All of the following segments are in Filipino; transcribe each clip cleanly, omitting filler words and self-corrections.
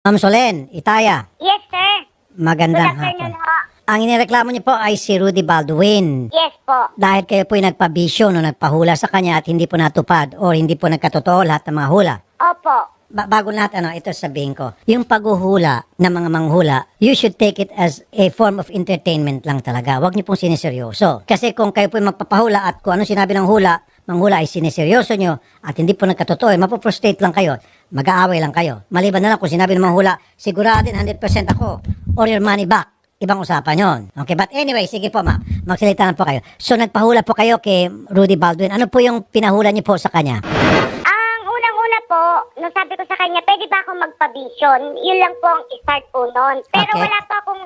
Ma'am Solen, Itaya, Yes, sir. magandang Good afternoon hapon. ho. Ang inireklamo niyo po ay si Rudy Baldwin. Yes po. Dahil kayo po ay nagpabisyon o nagpahula sa kanya at hindi po natupad o hindi po nagkatotoo lahat ng mga hula. Opo. Bago lahat, ito sabihin ko, yung paghuhula ng mga manghula, you should take it as a form of entertainment lang talaga. Huwag niyo pong siniseryoso. Kasi kung kayo po ay magpapahula at kung ano sinabi ng hula, manghula ay siniseryoso niyo at hindi po nagkatotoo, mapoprostrate lang kayo, mag-aaway lang kayo. Maliban na lang kung sinabi ng manghula, siguradin 100% ako or your money back. Ibang usapan yon. Okay, but anyway, sige po ma'am, magsalita na po kayo. So nagpahula po kayo kay Rudy Baldwin. Ano po yung pinahula niyo po sa kanya? Ang unang-una po, nung sabi ko sa kanya, pwede ba akong magpa-vision? Yun lang po ang start po noon. Pero Okay. wala pa akong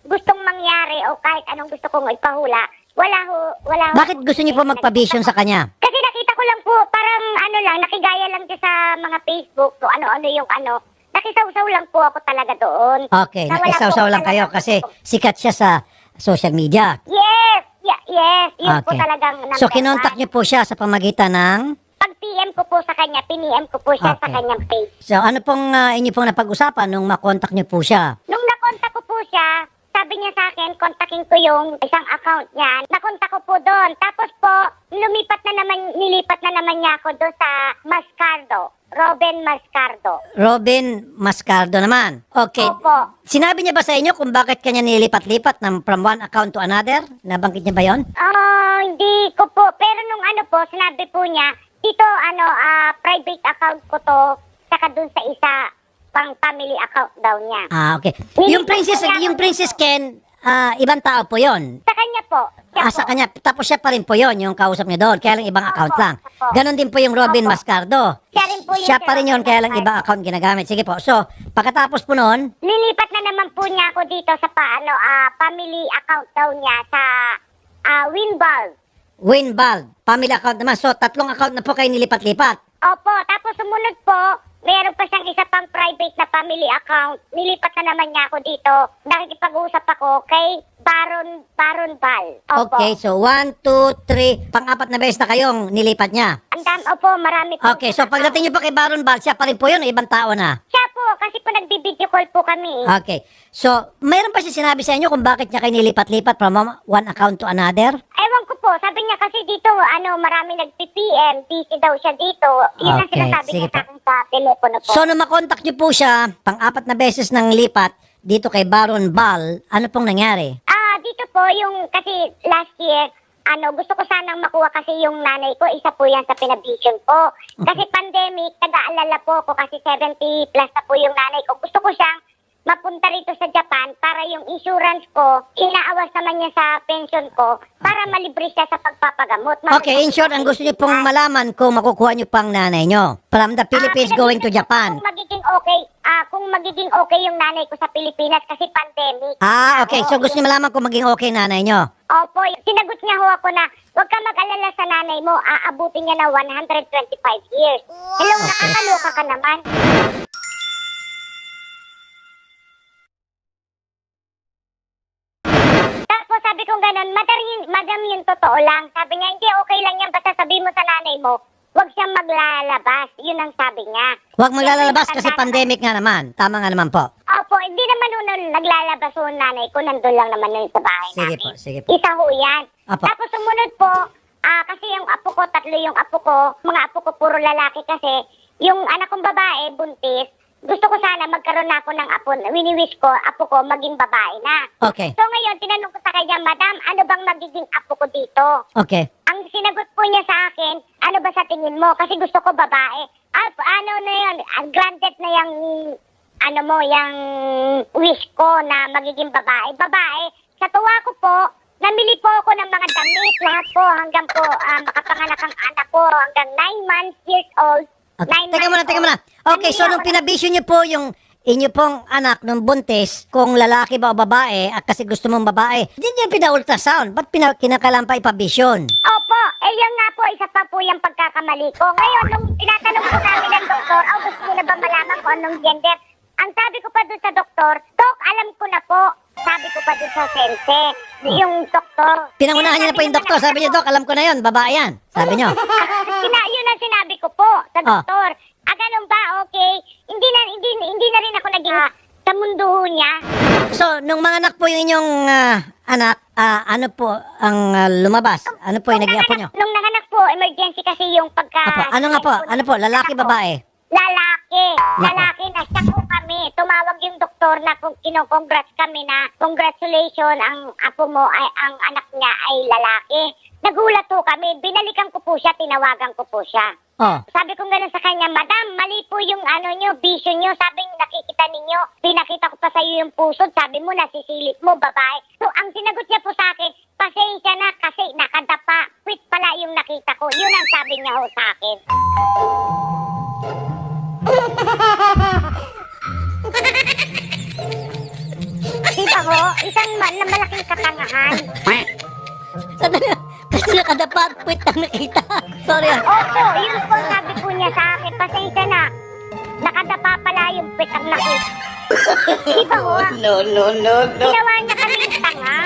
gustong mangyari o kahit anong gusto kong ipahula. Wala ho. Bakit gusto niyo po magpa-vision sa kanya? Kasi nakita ko lang po, parang nakigaya lang siya sa mga Facebook, so ano-ano yung nakisaw-saw lang po ako talaga doon. Okay, Na wala nakisaw-saw po lang kayo talaga- kasi sikat siya sa social media. Yes, yes, yun po Okay. talagang So, number kinontak one. niyo po siya sa pamagitan ng... Pag PM ko po sa kanya, piniem ko po siya sa Okay. kanyang page. So, ano pong inyo pong napag-usapan nung makontak niyo po siya? Nung nakontak ko po siya, sabi niya sa akin, kontakin ko yung isang account niya. Nakontak ko po doon. Tapos po, nilipat na naman niya ako doon sa Mascardo. Robin Mascardo. Robin Mascardo naman. Okay. Opo. Sinabi niya ba sa inyo kung bakit kanya nilipat-lipat from one account to another? Nabanggit niya ba yon? Hindi ko po. Pero nung po, sinabi po niya, dito, private account ko to, saka doon sa isa, pang family account daw niya. Okay. Nilipat ko niya Yung ako- Princess Ken, ibang tao po yon. Sa kanya po. Siya Sa po. kanya. Tapos siya pa rin po yon, yung kausap niya doon. Kaya lang ibang account Opo, lang. opo. Ganon din po yung Robin Opo. Mascardo. Siya rin po yung Siya si pa rin yun, Robin kaya lang Mascardo. ibang account ginagamit. Sige po. So, pagkatapos po noon, Lilipat na naman po niya ako dito sa family account daw niya sa Winball. Winbald, family account naman. So, tatlong account na po kayo nilipat-lipat. Opo, tapos sumunod po, meron pa siyang isa pang private na family account. Nilipat na naman niya ako dito. Nakikipag-usap ako kay Baron Bal. Opo. Okay, so 1, 2, 3, pang-apat na beses na kayong nilipat niya. Opo, marami po. Okay, so pagdating niyo po kay Baron Bal, siya pa rin po yun, o ibang tao na. Siya po, kasi po nagbi-video call po kami. Okay, so mayroon pa siya sinabi sa inyo kung bakit niya kayo nilipat-lipat from one account to another? Ewan ko po, sabi niya kasi dito, marami nag-PPM, busy daw siya dito. Yun ang Okay, sinasabi sige niya sa po. akin sa telepono po. So, nung makontak niyo po siya, pang-apat na beses ng lipat, dito kay Baron Bal, ano pong nangyari? Dito po, yung, kasi last year, gusto ko sanang makuha kasi yung nanay ko, isa po yan sa pinabision ko. Kasi pandemic, nag-aalala po ako kasi 70 plus na po yung nanay ko. Gusto ko siyang mapunta rito sa Japan para yung insurance ko, inaawas naman niya sa pension ko para malibre siya sa pagpapagamot. Okay, in short, ang gusto niyo pong malaman kung makukuha niyo pang nanay niyo from the Philippines going to Japan. Kung magiging okay yung nanay ko sa Pilipinas kasi pandemic. Okay. So gusto niyo malaman kung maging okay nanay niyo. Opo, sinagot niya ho ako na huwag ka mag-alala sa nanay mo, aabutin niya na 125 years. Hello, nakakaloka ka naman. Tapos sabi ko ganun, madam yung totoo lang. Sabi niya, hindi okay lang yan, basta sabihin mo sa nanay mo, huwag siyang maglalabas. Yun ang sabi niya. Huwag maglalabas kasi pandemic nga naman. Tama nga naman po. Opo, hindi naman naglalabas ho ang nanay ko, nandun lang naman yun sa bahay Sige namin. po, sige po. Isa ho yan. Apo. Tapos sumunod po, kasi yung apo ko, tatlo yung apo ko, mga apo ko puro lalaki kasi, yung anak kong babae, buntis, gusto ko sana magkaroon na ako ng apo, wini-wish ko, apo ko maging babae na. Okay. So ngayon, tinanong ko sa kanya, Madam, ano bang magiging apo ko dito? Okay. Ang sinagot po niya sa akin, ano ba sa tingin mo? Kasi gusto ko babae. Ano na yun, granted na yung, yung wish ko na magiging babae. Babae, sa tuwa ko po, namili po ako ng mga damit, lahat po, hanggang po makapanganak ang anak ko, hanggang 9 years old. Okay. Teka muna. Okay, so nung pinabisyo niyo po yung inyo pong anak nung buntis, kung lalaki ba o babae, at kasi gusto mong babae, hindi niyo pina-ultrasound. Ba't kinakailangan pa ipabisyon? Opo, yan nga po, isa pa po yung pagkakamali ko. Ngayon, nung tinatanong po namin ng doktor, gusto niyo na ba malaman kung anong gender? Ang sabi ko pa doon sa doktor, Dok, alam ko na po. Sabi ko pa doon sa sense, yung doktor. Pinangunahan niyo na po yung doktor. Sabi niyo, Dok, alam ko na yon, babae yan. Sabi niyo. Yun ang sinabi ko po sa doktor. Ganun ba? Okay. Hindi na rin ako naging sa mundo niya. So, nung mga anak po yung inyong anak, ano po ang lumabas? Ano po yung naging apo nyo? Nung nanganak po, emergency kasi yung pagka... Apo, ano nga po? Ano po? Lalaki, babae? Lalaki. Nako. Lalaki na siya po kami. Tumawag yung doktor na kung kino-congrats kami na congratulations, ang apo mo ay ang anak niya ay lalaki. Nagulat po kami. Binalikan ko po siya, tinawagan ko po siya. Oh. Sabi ko gano'n sa kanya, Madam, mali po yung vision nyo. Sabi nakikita ninyo, pinakita ko pa sa iyo yung pusod. Sabi mo, nasisilip mo, babae. So, ang sinagot niya po sa akin, pasensya na kasi nakadapa. Quit pala yung nakita ko. Yun ang sabi niya ho sa akin. Diba ho? Isang malaking katangahan. Sandali lang. Kasi nakadapat, quit ang nakita. Sorry Opo, yun po sabi po niya sa akin. Pasensya na. Nakadapa pala yung pit ang nakita. Diba ho? No. Ginawa niya kami tanga.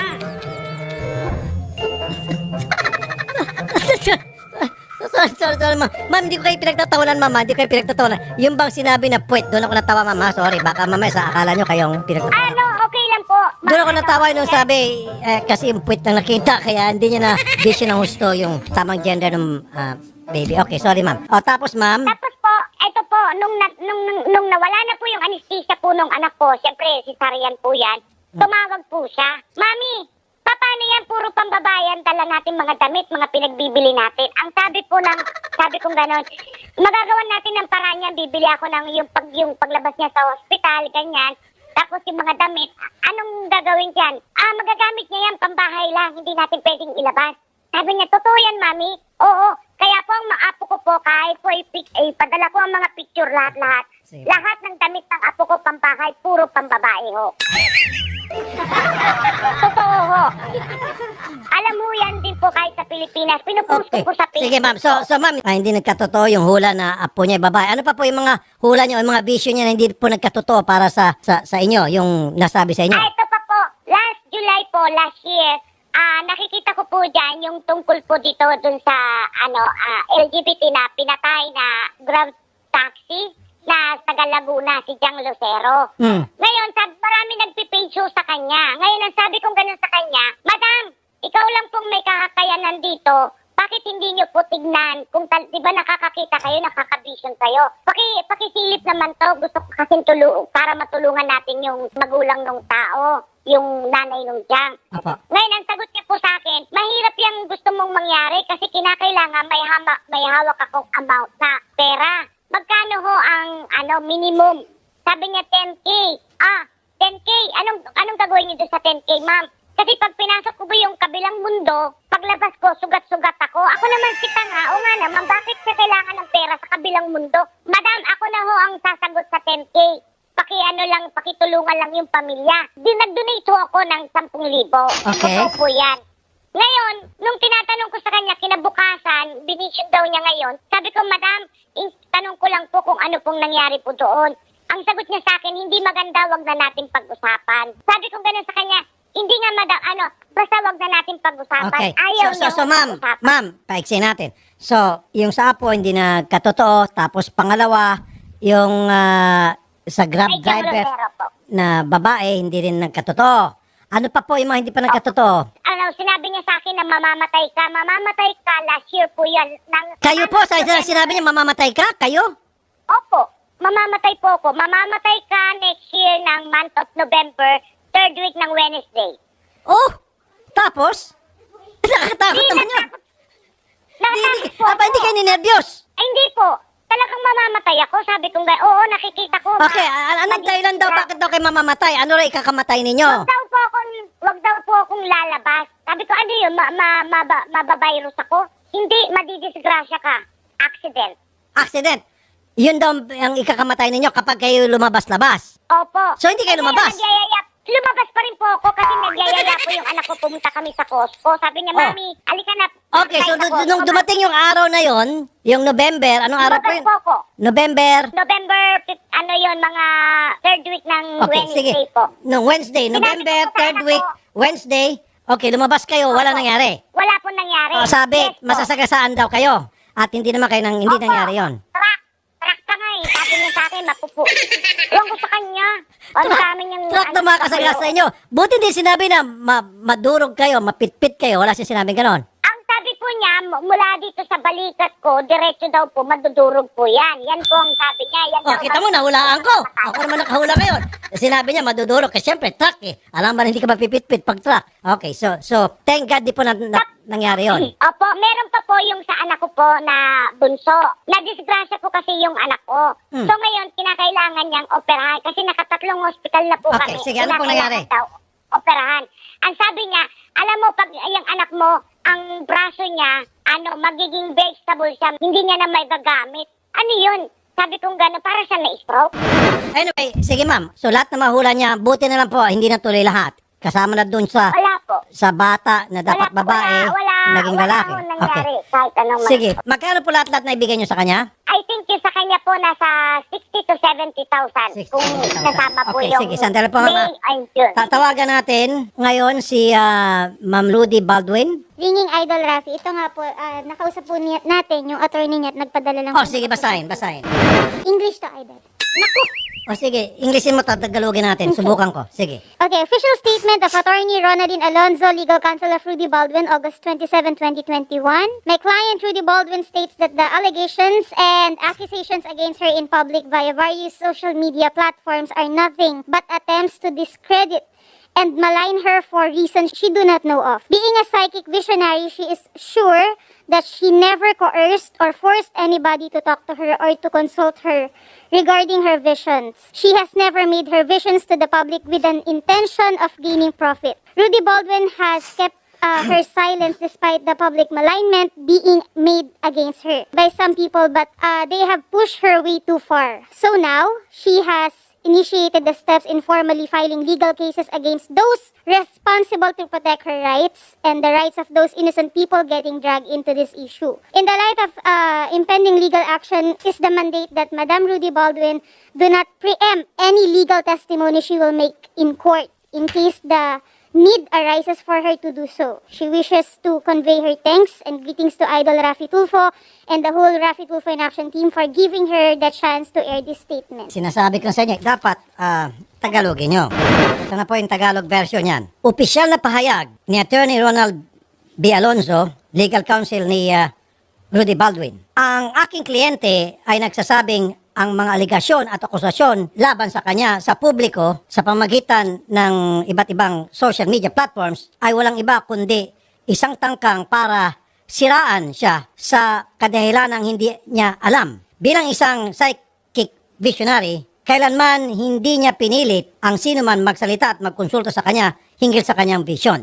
Sorry, ma'am. Ma'am, hindi ko kayo pinagtatawanan, ma'am. Hindi ko kayo pinagtatawanan. Yung bang sinabi na puwet, doon ako natawa, ma'am. Sorry, baka mamaya sa akala nyo kayong pinagtatawanan. Okay lang po. Doon ako natawa nung sabi, kasi yung puwet lang nakita, kaya hindi niya na vision ng husto yung tamang gender ng baby. Okay, sorry, ma'am. O, tapos, ma'am. Tapos po, eto po, nung nawala na po yung anesthesia po nung anak ko, siyempre, cesarean po yan, tumawag po siya. Mami, paano yan? Puro pambabayan, dala natin mga damit, mga pinagbibili natin. Ang sabi kong ganon, magagawan natin ng paraan yan, bibili ako ng yung paglabas niya sa hospital, ganyan. Tapos yung mga damit, anong gagawin dyan? Magagamit niya yan, pambahay lang, hindi natin pwedeng ilabas. Sabi niya, totoo yan, Mami? Oo, kaya po ang maapo ko po, kahit po padala ko ang mga picture lahat-lahat. Sige. Lahat ng damit ng apo ko pambahay, puro pambabae ho. Totoo ho. Alam mo yan din po kahit sa Pilipinas. Pinupost ko Okay. po sa Facebook. Sige, ma'am. So ma'am, hindi nagkatotoo yung hula na apo niya babae. Ano pa po yung mga hula niyo, yung mga vision niya na hindi po nagkatotoo para sa inyo, yung nasabi sa inyo? Ito pa po, last July po, last year, nakikita ko po dyan yung tungkol po dito dun sa LGBT na pinatay na Grab taxi na taga Laguna, si Jang Lucero. Ngayon, marami nagpipage show sa kanya. Ngayon, ang sabi kong ganun sa kanya, Madam, ikaw lang pong may kakakayanan dito. Bakit hindi nyo po tignan? Kung di ba nakakakita kayo, nakaka-vision kayo. Pakisilip naman to. Gusto ko kasing para matulungan natin yung magulang ng tao, yung nanay ng Jang. Apa. Ngayon, ang sagot niya po sa akin, mahirap yung gusto mong mangyari kasi kinakailangan may hawak akong amount na pera. Magkano ho ang minimum? Sabi niya 10K. 10K. Anong gagawin niyo doon sa 10K, ma'am? Kasi pag pinasok ko ba yung kabilang mundo, paglabas ko, sugat-sugat ako. Ako naman si tanga. O nga naman, bakit siya kailangan ng pera sa kabilang mundo? Madam, ako na ho ang sasagot sa 10K. Pakitulungan lang yung pamilya. Nag-donate ho ako ng 10,000. Okay. Totoo po yan. Ngayon, nung tinatanong ko sa kanya, kinabukasan, binisyon daw niya ngayon, sabi ko, Madam, tanong ko lang po kung ano pong nangyari po doon. Ang sagot niya sa akin, hindi maganda, wag na natin pag-usapan. Sabi ko gano'n sa kanya, hindi nga madam, basta wag na natin pag-usapan. Okay. Ayaw niya So ma'am, pag-usapan. paiksi natin. So, yung sa apo hindi nagkatotoo, tapos pangalawa, yung sa Grab Ay, Jang driver Lucero po. na babae, hindi rin nagkatotoo. Ano pa po yung mga hindi pa nagkatotoo? Sinabi niya sa akin na mamamatay ka, last year po yan. Kayo po, sinabi niya mamamatay ka? Kayo? Opo, mamamatay po ako. Mamamatay ka next year ng month of November, third week ng Wednesday. Oh, tapos? Nakakatakot naman yun. Nakatakot po ako. Hindi kayo ninervyos? Ay, hindi po. Talagang mamamatay ako. Sabi ko, oo, nakikita ko. Okay, anong dahilan daw bakit daw kayo mamamatay? Ano rin ikakamatay ninyo? Wag daw po akong lalabas. Sabi ko, ano yun, mabavirus ako? Hindi, madidisgrasya ka. Accident. Accident. Yun daw ang ikakamatay ninyo kapag kayo lumabas-labas. Opo. So, hindi kayo lumabas? Lumabas pa rin po ako kasi nagyayaya po yung anak ko. Pumunta kami sa Costco. Sabi niya, Mami, alika na. Okay, so Sa Costco. nung dumating yung araw na yon, yung November, anong araw po Lumabas yun? po ako. November. Mga third week ng Okay, sige. Wednesday po. Nung Wednesday, November, Sinabi ko sa third anak week, ko. Wednesday. Okay, lumabas kayo, wala Opo. nangyari. Wala po nangyari. Sabi, Yes po. masasagasaan daw kayo. At hindi naman kayo hindi Opo. nangyari yon. Track pa nga ate, mapupo. Ewan ko sa kanya. Ang dami niyang... Truck na mga kasagas sa inyo. Buti din sinabi na madurog kayo, mapitpit kayo. Wala siya sinabing ganon. Ang sabi po niya, mula dito sa balikat ko, diretso daw po, madudurog po yan. Yan po ang sabi niya. Yan Oh, kita mo, nahulaan ko. Ako naman nakahula ngayon. Sinabi niya, madudurog. Kasi syempre, truck eh. Alam ba na hindi ka mapipitpit pag truck. Okay, so thank God di po nangyari yon. Opo, meron pa po yung sa anak ko po na bunso. Nadisgrasya po kasi yung anak ko. So ngayon, kinakailangan niyang operahan kasi nakatatlong hospital na po Okay, kami. sige, ano pong nangyari? Kinakailangan daw operahan. Ang sabi niya, alam mo, pag yung anak mo, ang braso niya, magiging vegetable siya, hindi niya na may gagamit. Ano yun? Sabi kong gano'n, para siya na-stroke. Anyway, sige ma'am. So lahat na mahula niya, buti na lang po, hindi natuloy lahat. Kasama na dun sa Wala po. bata na dapat babae, naging lalaki. Wala nangyari kahit anong Sige, magkano po lahat na ibigay niyo sa kanya? I think yung sa kanya po nasa 60 to 70,000 kung 60,000. kasama po Okay, yung sige, sandali po, mama. May and June. Tatawagan natin ngayon si Ma'am Rudy Baldwin. Ringing Idol Rafi, ito nga po, nakausap po natin yung attorney niya at nagpadala lang Oh, po. sige, basahin. English to, Idol. O sige, Englishin mo, Tagalogin natin. Subukan ko. Sige. Okay, official statement of Attorney Ronaldine Alonzo, Legal Counsel of Rudy Baldwin, August 27, 2021. My client, Rudy Baldwin, states that the allegations and accusations against her in public via various social media platforms are nothing but attempts to discredit and malign her for reasons she do not know of. Being a psychic visionary, she is sure that she never coerced or forced anybody to talk to her or to consult her regarding her visions. She has never made her visions to the public with an intention of gaining profit. Rudy Baldwin has kept her silence despite the public malignment being made against her by some people, but they have pushed her way too far. So now, she has initiated the steps in formally filing legal cases against those responsible to protect her rights and the rights of those innocent people getting dragged into this issue. In the light of impending legal action is the mandate that Madam Rudy Baldwin do not preempt any legal testimony she will make in court in case the need arises for her to do so. She wishes to convey her thanks and greetings to Idol Rafi Tulfo and the whole Rafi Tulfo in Action team for giving her the chance to air this statement. Sinasabi ko sa inyo, dapat Tagalogin nyo. Ito na po yung Tagalog version yan. Opisyal na pahayag ni Attorney Ronald B. Alonzo, Legal Counsel ni Rudy Baldwin. Ang aking kliyente ay nagsasabing ang mga aligasyon at akusasyon laban sa kanya sa publiko sa pamagitan ng iba't ibang social media platforms ay walang iba kundi isang tangkang para siraan siya sa kadahilanang hindi niya alam. Bilang isang psychic visionary, kailanman hindi niya pinilit ang sino man magsalita at magkonsulta sa kanya hinggil sa kanyang vision.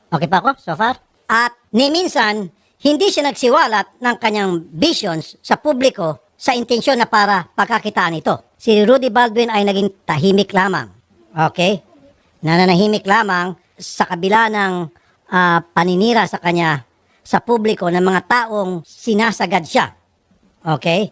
Okay pa ako so far? At ni minsan, hindi siya nagsiwalat ng kanyang visions sa publiko sa intensyon na para pagkakitaan ito. Si Rudy Baldwin ay naging tahimik lamang. Okay? Nananahimik lamang sa kabila ng paninira sa kanya sa publiko ng mga taong sinasagad siya. Okay?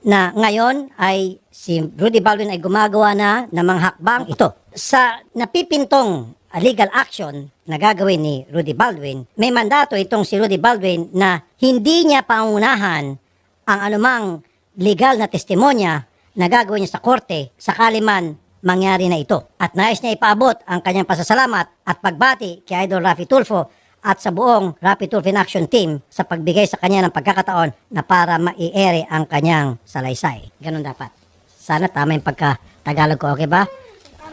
Na ngayon ay si Rudy Baldwin ay gumagawa na ng mga hakbang ito. Sa napipintong legal action na gagawin ni Rudy Baldwin, may mandato itong si Rudy Baldwin na hindi niya pangunahan ang anumang legal na testimonya na gagawin niya sa korte sakali man mangyari na ito. At nais niya ipaabot ang kanyang pasasalamat at pagbati kay Idol Rafi Tulfo at sa buong Rafi Tulfo in Action team sa pagbigay sa kanya ng pagkakataon na para mai-ere ang kanyang salaysay. Ganun dapat. Sana tama yung pagka-Tagalog ko. Okay ba?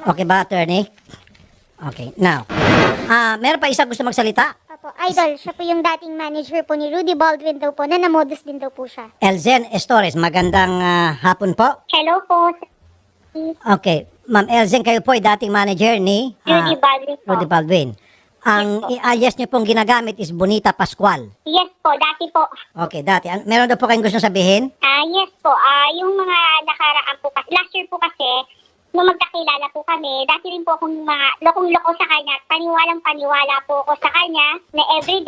Okay ba, attorney? Okay. Now, meron pa isa gusto magsalita? Opo, Idol, siya po yung dating manager po ni Rudy Baldwin daw po, na namodus din daw po siya. Elzen Estores, magandang hapon po. Hello po, Okay. Ma'am Elzen, kayo po ay dating manager ni Rudy Baldwin po. Rudy Baldwin. Ang alias niyo pong ginagamit is Bonita Pascual. Yes po, dati po. Okay, dati. Meron daw po kayong gusto sabihin? Yes po, yung mga nakaraan po kasi, last year po kasi, nung magkakilala po kami, dati rin po akong mga lokong-loko sa kanya, paniwalang-paniwala po ako sa kanya na every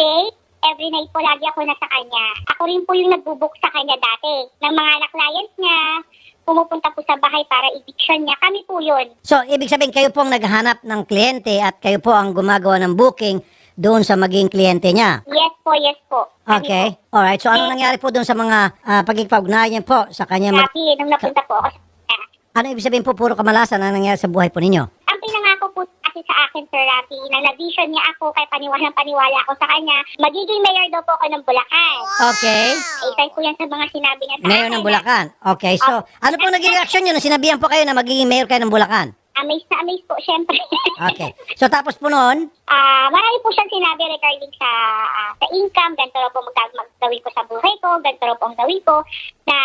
night po lagi ako nasa kanya. Ako rin po yung nagbubook sa kanya dati. Ng mga na-clients niya, pumupunta po sa bahay para eviction niya. Kami po yun. So, ibig sabihin kayo po ang naghahanap ng kliyente at kayo po ang gumagawa ng booking doon sa maging kliyente niya. Yes po. Kami Okay. po. Alright. So, ano nangyari po doon sa mga pagkikipag-ugnayan po sa kanya? Grabe, nung napunta po ako sa kanya. Ano ibig sabihin po, puro kamalasan ang nangyayari sa buhay po ninyo? Ang pinangako po kasi sa akin, Sir Rafi, na na-vision niya ako, kaya paniwala ako sa kanya, magiging mayor daw po ako ng Bulacan. Okay. Isa po yan sa mga sinabi niya sa Mayor akin. ng Bulacan. Okay, so ano po naging reaksyon nyo nung sinabihan po kayo na magiging mayor kayo ng Bulacan? Amaze na amaze po, syempre. Okay. So tapos po noon, Marami po siyang sinabi regarding sa income, ganito raw po gawin ko sa buhay ko, ganito raw po ang gawin ko, na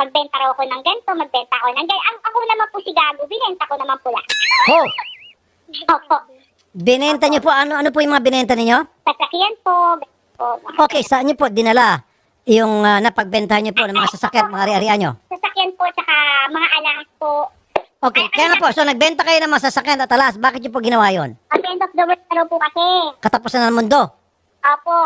magbenta raw ako ng ganito, magbenta ako ng ganito. Ako naman po si Gago, binenta ko naman pula. oh, Opo. binenta nyo po, ano po yung mga binenta ninyo? Sasakyan po, ganito po. Okay, saan nyo po dinala yung napagbentahan nyo po ng mga sasakyan, mga ari-arian nyo? Sasakyan po, tsaka mga alahas po. Okay, kaya nga po, so nagbenta kayo ng mga sasakyan at alas, bakit nyo po ginawa yun? Mag-end of the world na raw po kasi. Katapusan ng mundo. Opo,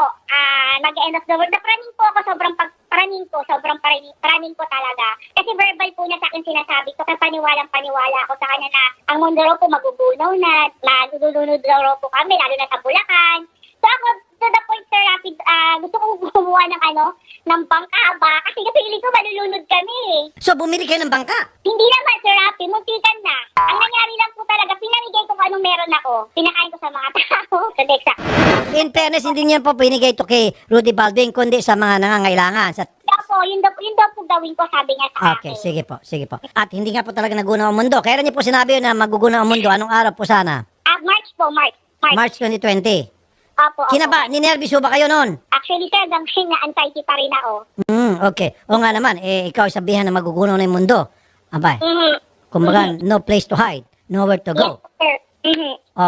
mag-end of the world. Napraning po ako, sobrang praning po talaga. Kasi verbal po niya sa akin sinasabi ko, kaya paniwala ako sa kanya na ang mundo raw po magugunaw na, magulunod raw po kami, lalo na sa Bulacan. So ako, to the point, Sir Rapid, gusto kong gumawa ng bangka ba? Kasi feeling ko malulunod kami. So bumili kayo ng bangka. Hindi naman, Sir Rapid, muntikan na. Ang nangyari lang po talaga, pinamigay ko kung anong meron ako. Pinakain ko sa mga tao. So, In fairness, hindi niyan po binigay ito kay Rudy Baldwin, kundi sa mga nangangailangan. yun daw po gawin ko, sabi niya sa Okay, akin. sige po. At hindi nga po talaga nagunaw ang mundo. Kailan niyo po sinabi yun na magugunaw ang mundo? Anong araw po sana? March po, March. March 2020. Opo. Ninervous ba kayo noon? Actually, sir, hanggang ngayon na anxiety pa rin ako. Okay. O nga naman, ikaw sabihan na magugunaw na yung mundo. Abay, kumbaga, no place to hide, nowhere to go. Yes, sir.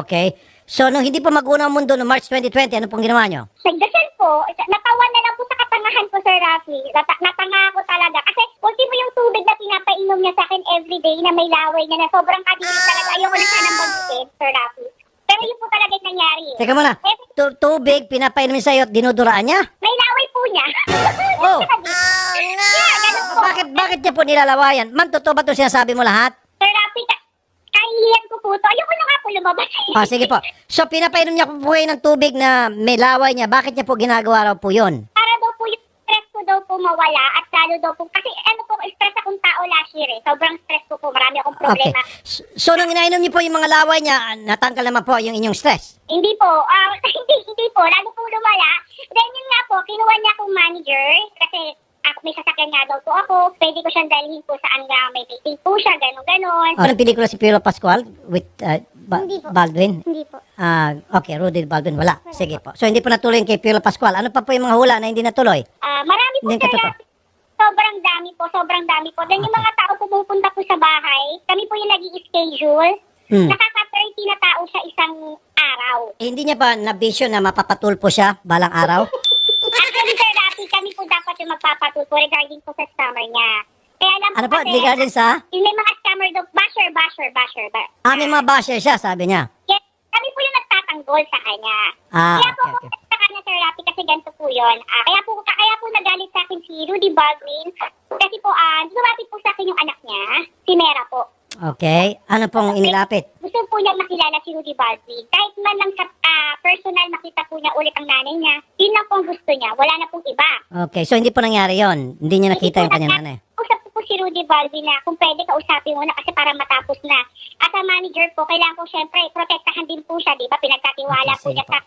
Okay. So, nung hindi pa magunaw ang mundo no March 2020, ano pong ginawa nyo? Nagdasal po, natawan na lang po sa katangahan ko, Sir Rafi. Natanga ko talaga. Kasi ultimo yung tubig na pinapainom niya sa akin everyday na may laway niya na sobrang kadilig talaga. Ayoko na siya ng bagutin, Sir Rafi. Pero yun po talaga yung nangyari. Teka muna, tubig, pinapainom niya sa'yo at dinuduraan niya? May laway po niya. Oh. Yeah, ganun po. Bakit niya po nilalawayan? Ma'am, totoo ba ito sinasabi mo lahat? Sir Rafi, kahihiyan ko po ito. Ayoko na nga po lumabas. Sige po. So, pinapainom niya po kayo ng tubig na may laway niya. Bakit niya po ginagawa raw po yun? Para daw po yung stress ko daw po mawala at lalo daw po, kasi ano po, stress akong tao last year eh. Sobrang stress ko po, marami akong Okay. problema. So, nung inainom niyo po yung mga laway niya, natanggal naman po yung inyong stress. Hindi po, hindi po, lalo po lumala. Then yun nga po, kinuha niya akong manager kasi may sasakyan nga daw po ako. Pwede ko siyang dalhin po saan nga may meeting po siya, gano'n. Anong pelikula si Piolo Pascual with Hindi po. Baldwin? Hindi po. Okay, Rudy Baldwin, wala. Sige po. So, hindi po natuloy kay Piolo Pascual. Ano pa po yung mga hula na hindi natuloy? Marami po, Hindi sir. katotoo. Sobrang dami po. Then yung mga tao pumupunta po sa bahay, kami po yung nag-i-schedule. Nakaka-30 na tao sa isang araw. Hindi niya ba na-vision na mapapatulpo siya balang araw? Actually, sir, dati kami po dapat yung magpapatulpo regarding po sa scammer niya. Kaya alam Ano po, kasi, regarding sa? yung may mga scammer daw, basher. May mga basher siya, sabi niya. Yes, kami po yung nagtatanggol sa kanya. Kaya po Okay. sa kanya, Sir Rafi, kasi ganito po yun. Kaya po nagalit sa akin si Rudy Baldwin. Kasi po, lumapit po sa akin yung anak niya, si Mera po. Okay. Ano pong inilapit? Gusto po niya makilala si Rudy Baldwin. Kahit man lang sa personal makita po niya ulit ang nanay niya, yun lang po ang gusto niya. Wala na pong iba. Okay, so hindi po nangyari yon. Hindi niya nakita yung kanyang nanay. Usap po si Rudy Baldwin na kung pwede kausapin mo na kasi para matapos na. As a manager po, kailangan po syempre protektahan din po siya, di ba? Pinagkatiwala Okay, po sige niya sa...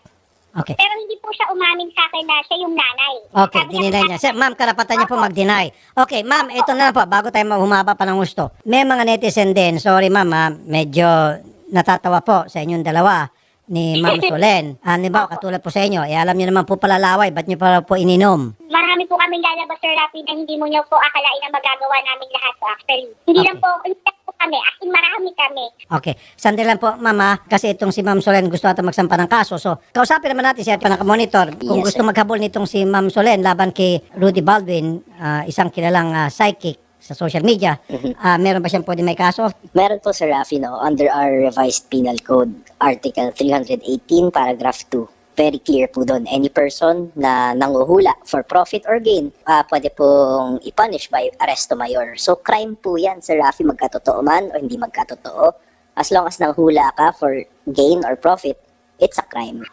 Okay. Pero hindi po siya umamin sa akin na siya yung nanay. Okay, Sabi dininay niya. Sir, ma'am, karapatan niya po mag-deny. Okay, ma'am, ito na lang po, bago tayo humaba pa ng gusto. May mga netizen din, sorry ma'am, medyo natatawa po sa inyong dalawa ni Ma'am Solen. Di ba, katulad po sa inyo, alam niyo naman po pala laway, ba't niyo pa po ininom? Marami po kaming lalabas, Sir Rafi, na hindi mo niyo po akalain na magagawa namin lahat po actually. Hindi Okay. lang po kami, as in marami kami. Okay, sandali lang po, mama, kasi itong si Ma'am Solen gusto natin magsampa ng kaso. So, kausapin naman natin siya pa nakamonitor. Kung Yes, gusto maghabol nitong si Ma'am Solen laban kay Rudy Baldwin, isang kilalang psychic sa social media, meron ba siyang pwede may kaso? Meron po, Sir Rafi, no, under our revised penal code, Article 318, Paragraph 2. Very clear po doon. Any person na nanguhula for profit or gain, pwede pong i-punish by arresto mayor. So, crime po yan, Sir Rafi, magkatotoo man o hindi magkatotoo. As long as nanghula ka for gain or profit, it's a crime.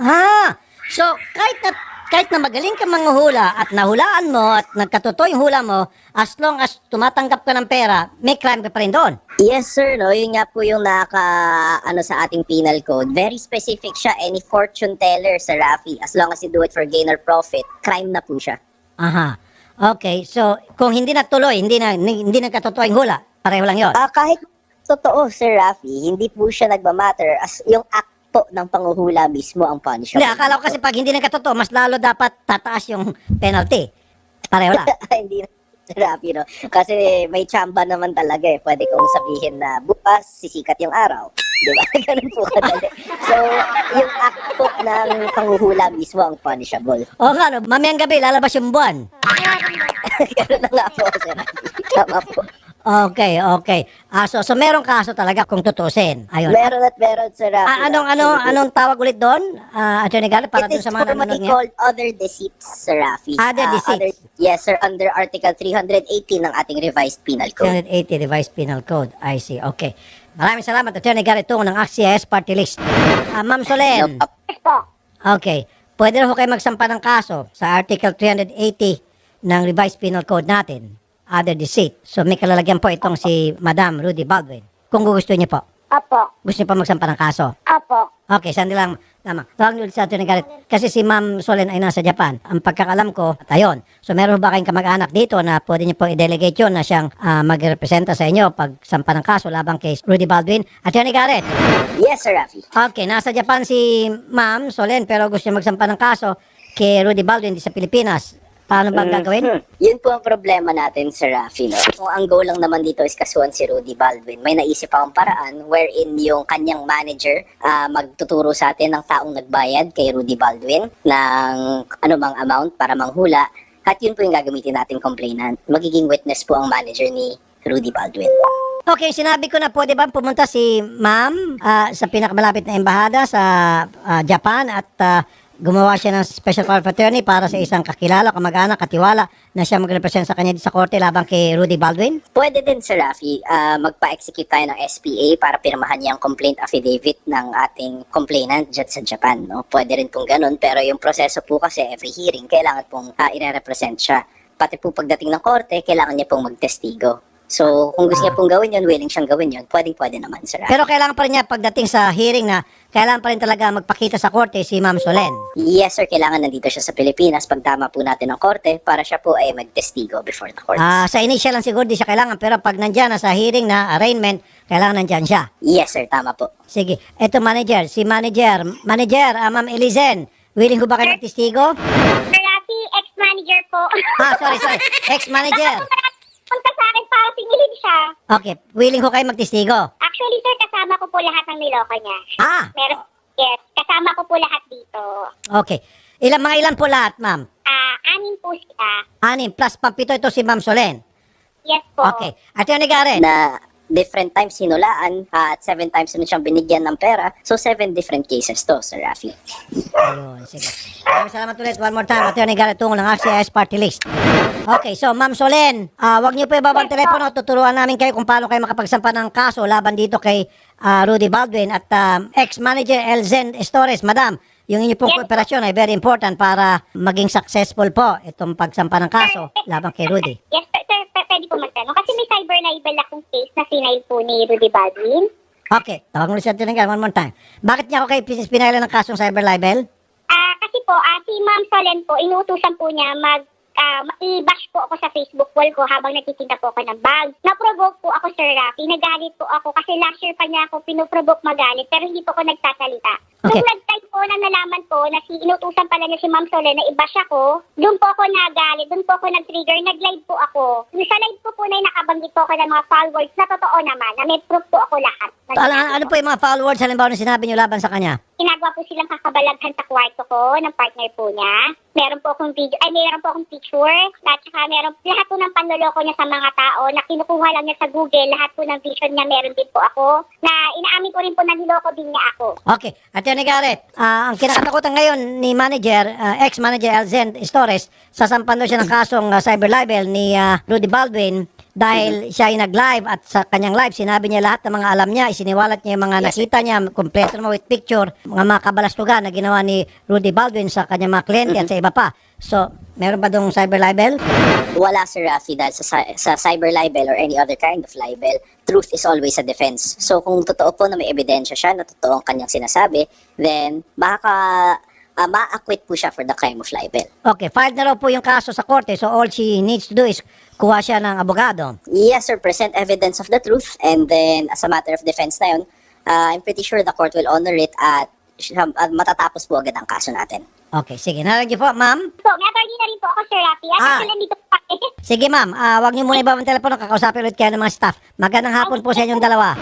So kahit na kahit na magaling ka manguhula at nahulaan mo at nagkatotoo yung hula mo, as long as tumatanggap ka ng pera, may crime ka pa rin doon. Yes, sir. No? Yun nga po yung sa ating penal code. Very specific siya. Any fortune teller, Sir Rafi, as long as you do it for gain or profit, crime na po siya. Aha. Okay, so kung hindi natuloy, hindi nagkatotoo yung hula, pareho lang yun. Kahit totoo, Sir Rafi, hindi po siya nagmamatter as yung act po ng panguhula mismo ang punishable. Hindi, akala ko kasi pag hindi nagkatotoo, mas lalo dapat tataas yung penalty. Pareho lang. Hindi na, Sir Rafi, no? Kasi may tsamba naman talaga eh. Pwede kong sabihin na bukas sisikat yung araw. Di ba? Ganun po kadali. So, yung act po ng panguhula mismo ang punishable. O nga, no, mamayang gabi, lalabas yung buwan. Ganun na nga po, Sir Rafi. Tama po. Okay. So merong kaso talaga kung tutusin. Ayun. Meron at meron, Sir Rafi. Anong tawag ulit doon? Attorney Garrett, para It dun is sa mga nanonood formally niya? called other deceits, Sir Rafi. Other deceits? Yes, sir. Under Article 318 ng ating revised penal code. 380 Revised Penal Code. I see. Okay. Maraming salamat, Attorney Garrett, tungo ng AXIS Party List. Ma'am Solen. No, Yes po. Okay. Pwede rin ho kayo magsampa ng kaso sa Article 380 ng Revised Penal Code natin. Other deceit. So may kalalagyan po itong si Madam Rudy Baldwin. Kung gusto niyo po. Opo. Gusto niyo po magsampa ng kaso. Opo. Okay, sandi lang. Tama. Tawag niyo ulit sa Attorney Garrett. Kasi si Ma'am Solen ay nasa Japan. Ang pagkakalam ko, at ayun. So meron ba kayong kamag-anak dito na pwede niyo po i-delegate yun na siyang magrepresenta sa inyo pag sampa ng kaso labang kay Rudy Baldwin? Attorney Garrett. Yes, Sir Rafi. Okay, nasa Japan si Ma'am Solen pero gusto niya magsampa ng kaso kay Rudy Baldwin di sa Pilipinas. Paano ba gagawin? Yun po ang problema natin, Sir Rafi. No? Kung ang goal lang naman dito is kasuhan si Rudy Baldwin, may naisip akong paraan wherein yung kanyang manager magtuturo sa atin ng taong nagbayad kay Rudy Baldwin ng anumang amount para manghula. At yun po yung gagamitin natin complainant. Magiging witness po ang manager ni Rudy Baldwin. Okay, sinabi ko na pwede ba pumunta si Ma'am sa pinakamalapit na embahada sa Japan at gumawa siya ng special power of attorney para sa isang kakilala, kamag-anak, katiwala na siya mag-represent sa kanya sa korte labang kay Rudy Baldwin? Pwede din, Sir Rafi, magpa-execute tayo ng SPA para pirmahan niya ang complaint affidavit ng ating complainant dyan sa Japan. No? Pwede rin pong ganun, pero yung proseso po kasi every hearing, kailangan pong i-represent siya. Pati po pagdating ng korte, kailangan niya pong magtestigo. So, kung gusto niya pong gawin yun, willing siyang gawin yun, pwede naman, Sir Rafi. Pero kailangan pa rin niya pagdating sa hearing na kailangan pa rin talaga magpakita sa korte si Ma'am Solen. Yes, sir, kailangan nandito siya sa Pilipinas pagtama po natin ng korte para siya po ay magtestigo before the court. Sa initial lang siguro di siya kailangan pero pag nandyan na sa hearing na arraignment, kailangan nandyan siya. Yes, sir, tama po. Sige, eto manager, Ma'am Elizen, willing ko ba kayo magtestigo? Sir Rafi, ex-manager po. Sorry, ex-manager. Punta sa akin para singilin siya. Okay, willing ko kayo magtestigo. Actually, sir, kasama ko po lahat ng niloko niya. Meron, yes, kasama ko po lahat dito. Okay. Mga ilan po lahat, ma'am? 6 po sila. 6 plus pampito ito si Ma'am Solen. Yes po. Okay. Attorney Garrett. Na different times hinulaan at 7 times na siyang binigyan ng pera. So, 7 different cases to, Sir Rafi. Ayun, sige. Maraming salamat ulit. One more time, Attorney Garrett tungkol ng AXIS Party List. Okay, so Ma'am Solen, wag niyo po ibabang telepono. Tuturuan namin kayo kung paano kayo makapagsampa ng kaso laban dito kay Rudy Baldwin at ex-manager Elzen Estores. Madam, yung inyo pong kooperasyon ay very important para maging successful po itong pagsampa ng kaso laban kay Rudy. Yes, sir, pwede po magtanong. Kasi may cyber libel akong case na sinail po ni Rudy Baldwin. Okay, tawag mo ulit sa Attorney Garrett one more time. Bakit niya ako kay pinailan ng kasong cyber libel? Kasi po, si Ma'am Solen po, inuutusan po niya i-bash po ako sa Facebook wall ko habang nagtitinda po ako ng bag. Na-provoke po ako, Sir Rafi. Nagalit po ako kasi last year pa niya ako pinoprovoke magalit pero hindi po ako nagtasalita. Okay. Nung nag-type po na nalaman po na inutusan pala niya si Ma'am Solen na i-bash ako, doon po ako nagalit, doon po ako nag-trigger, nag-live po ako. Sa live po na nakabanggit po ako ng mga followers na totoo naman, na may proof po ako lahat. Ano po yung mga followers halimbawa na sinabi niyo laban sa kanya? Ginagawa po silang kakabalaghan sa kwarto ko ng partner po niya. Meron po akong video, meron po akong picture. At saka lahat po ng panloloko niya sa mga tao na kinukuha lang niya sa Google, lahat po ng vision niya meron din po ako. Na inaamin sasabihin ko rin po na niloko din niya ako. Okay. Attorney Garrett, ang kinakatakutan ngayon ni ex-manager Elzen Torres, sasampan daw siya ng kasong cyber libel ni Rudy Baldwin dahil siya ay nag-live at sa kanyang live, sinabi niya lahat ng mga alam niya, isiniwalat niya yung mga nakita niya, kompleto naman with picture, mga kabalastugan na ginawa ni Rudy Baldwin sa kanyang mga kliyente at sa iba pa. So, meron ba dong cyber libel? Wala, Sir Rafi, dahil sa cyber libel or any other kind of libel, truth is always a defense. So kung totoo po na may ebidensya siya na totoo ang kanyang sinasabi, then baka ma-acquit po siya for the crime of libel. Okay, filed na raw po yung kaso sa korte, so all she needs to do is kuha siya ng abogado. Yes, sir, present evidence of the truth, and then as a matter of defense na yun, I'm pretty sure the court will honor it at matatapos po agad ang kaso natin. Okay, sige. Narinig niyo po, ma'am? So, may attorney na rin po ako, Sir Rafi. At Ah. nandito po kami. Sige, ma'am. Huwag niyo muna ibabang telepono. Kakausapin ulit kayo ng mga staff. Magandang hapon po sa inyong dalawa.